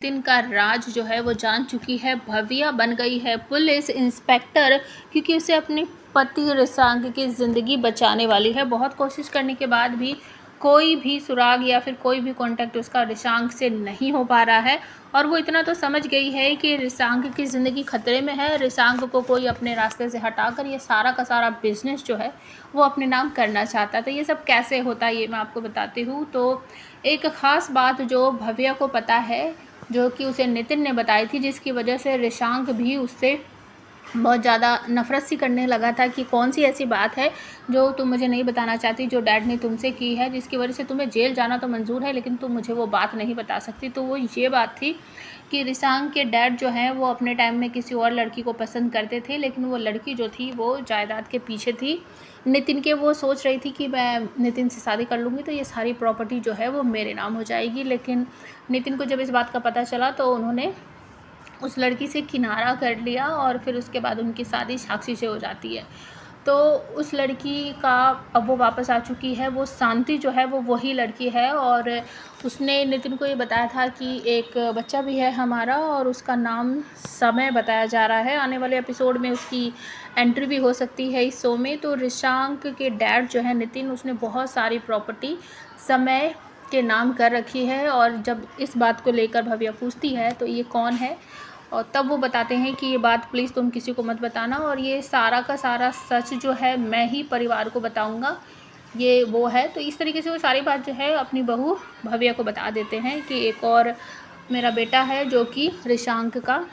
नितिन का राज जो है वो जान चुकी है। भव्या बन गई है पुलिस इंस्पेक्टर, क्योंकि उसे अपने पति रिशांक की ज़िंदगी बचाने वाली है। बहुत कोशिश करने के बाद भी कोई भी सुराग या फिर कोई भी कांटेक्ट उसका रिशांक से नहीं हो पा रहा है। और वो इतना तो समझ गई है कि रिशांक की ज़िंदगी खतरे में है। रिशांक को कोई अपने रास्ते से हटाकर ये सारा का सारा बिजनेस जो है वो अपने नाम करना चाहता है। तो ये सब कैसे होता है ये मैं आपको बताती हूँ। तो एक ख़ास बात जो भव्या को पता है, जो कि उसे नितिन ने बताई थी, जिसकी वजह से रिशांक भी उससे बहुत ज़्यादा नफ़रत सी करने लगा था कि कौन सी ऐसी बात है जो तुम मुझे नहीं बताना चाहती, जो डैड ने तुमसे की है, जिसकी वजह से तुम्हें जेल जाना तो मंजूर है लेकिन तुम मुझे वो बात नहीं बता सकती। तो वो ये बात थी कि रिशांक के डैड जो हैं वो अपने टाइम में किसी और लड़की को पसंद करते थे, लेकिन वो लड़की जो थी वो जायदाद के पीछे थी नितिन के। वो सोच रही थी कि मैं नितिन से शादी कर लूँगी तो ये सारी प्रॉपर्टी जो है वो मेरे नाम हो जाएगी। लेकिन नितिन को जब इस बात का पता चला तो उन्होंने उस लड़की से किनारा कर लिया और फिर उसके बाद उनकी शादी साक्षी से हो जाती है। तो उस लड़की का अब वो वापस आ चुकी है। वो शांति जो है वो वही लड़की है और उसने नितिन को ये बताया था कि एक बच्चा भी है हमारा और उसका नाम समय बताया जा रहा है। आने वाले एपिसोड में उसकी एंट्री भी हो सकती है इस शो में। तो रिशांक के डैड जो है नितिन, उसने बहुत सारी प्रॉपर्टी समय के नाम कर रखी है। और जब इस बात को लेकर भव्या पूछती है तो ये कौन है, और तब वो बताते हैं कि ये बात प्लीज़ तुम किसी को मत बताना और ये सारा का सारा सच जो है मैं ही परिवार को बताऊंगा, ये वो है। तो इस तरीके से वो सारी बात जो है अपनी बहू भव्या को बता देते हैं कि एक और मेरा बेटा है जो कि रिशांक का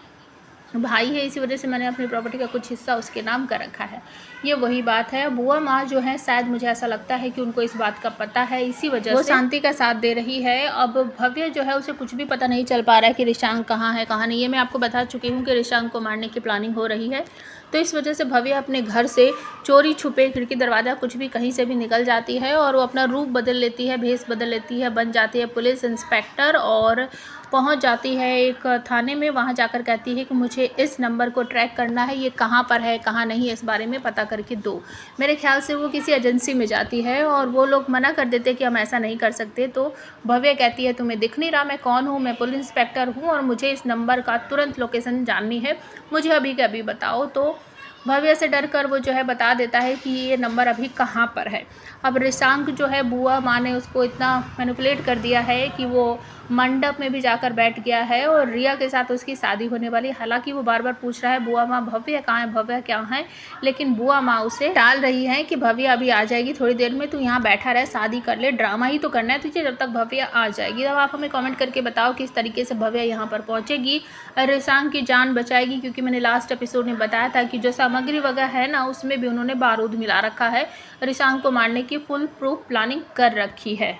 भाई है, इसी वजह से मैंने अपनी प्रॉपर्टी का कुछ हिस्सा उसके नाम कर रखा है। ये वही बात है। बुआ माँ जो है शायद मुझे ऐसा लगता है कि उनको इस बात का पता है, इसी वजह से वो शांति का साथ दे रही है। अब भव्य जो है उसे कुछ भी पता नहीं चल पा रहा है कि रिशांक कहाँ है कहाँ नहीं। ये मैं आपको बता चुकी हूँ कि रिशांक को मारने की प्लानिंग हो रही है। तो इस वजह से भव्य अपने घर से चोरी छुपे खिड़की दरवाज़ा कुछ भी कहीं से भी निकल जाती है और वो अपना रूप बदल लेती है, भेष बदल लेती है, बन जाती है पुलिस इंस्पेक्टर और पहुंच जाती है एक थाने में। वहां जाकर कहती है कि मुझे इस नंबर को ट्रैक करना है, ये कहां पर है कहां नहीं, इस बारे में पता करके दो। मेरे ख्याल से वो किसी एजेंसी में जाती है और वो लोग मना कर देते कि हम ऐसा नहीं कर सकते। तो भव्य कहती है तुम्हें दिख नहीं रहा मैं कौन हूँ, मैं पुलिस इंस्पेक्टर हूँ और मुझे इस नंबर का तुरंत लोकेशन जाननी है, मुझे अभी के अभी बताओ। तो भव्य से डर कर वो जो है बता देता है कि ये नंबर अभी कहाँ पर है। अब रिशांक जो है बुआ माँ ने उसको इतना मैनिपुलेट कर दिया है कि वो मंडप में भी जाकर बैठ गया है और रिया के साथ उसकी शादी होने वाली। हालांकि वो बार बार पूछ रहा है बुआ माँ भव्य कहाँ है, भव्य क्या है, लेकिन बुआ माँ उसे टाल रही है कि भव्य अभी आ जाएगी थोड़ी देर में, तू यहाँ बैठा रहे, शादी कर ले, ड्रामा ही तो करना है तुझे, जब तक भव्य आ जाएगी। अब आप हमें कमेंट करके बताओ किस तरीके से भव्य यहाँ पर पहुँचेगी, रिशांक की जान बचाएगी। क्योंकि मैंने लास्ट एपिसोड में बताया था कि जो सामग्री वगैरह है ना उसमें भी उन्होंने बारूद मिला रखा है, रिशांक को मारने की फुल प्रूफ प्लानिंग कर रखी है।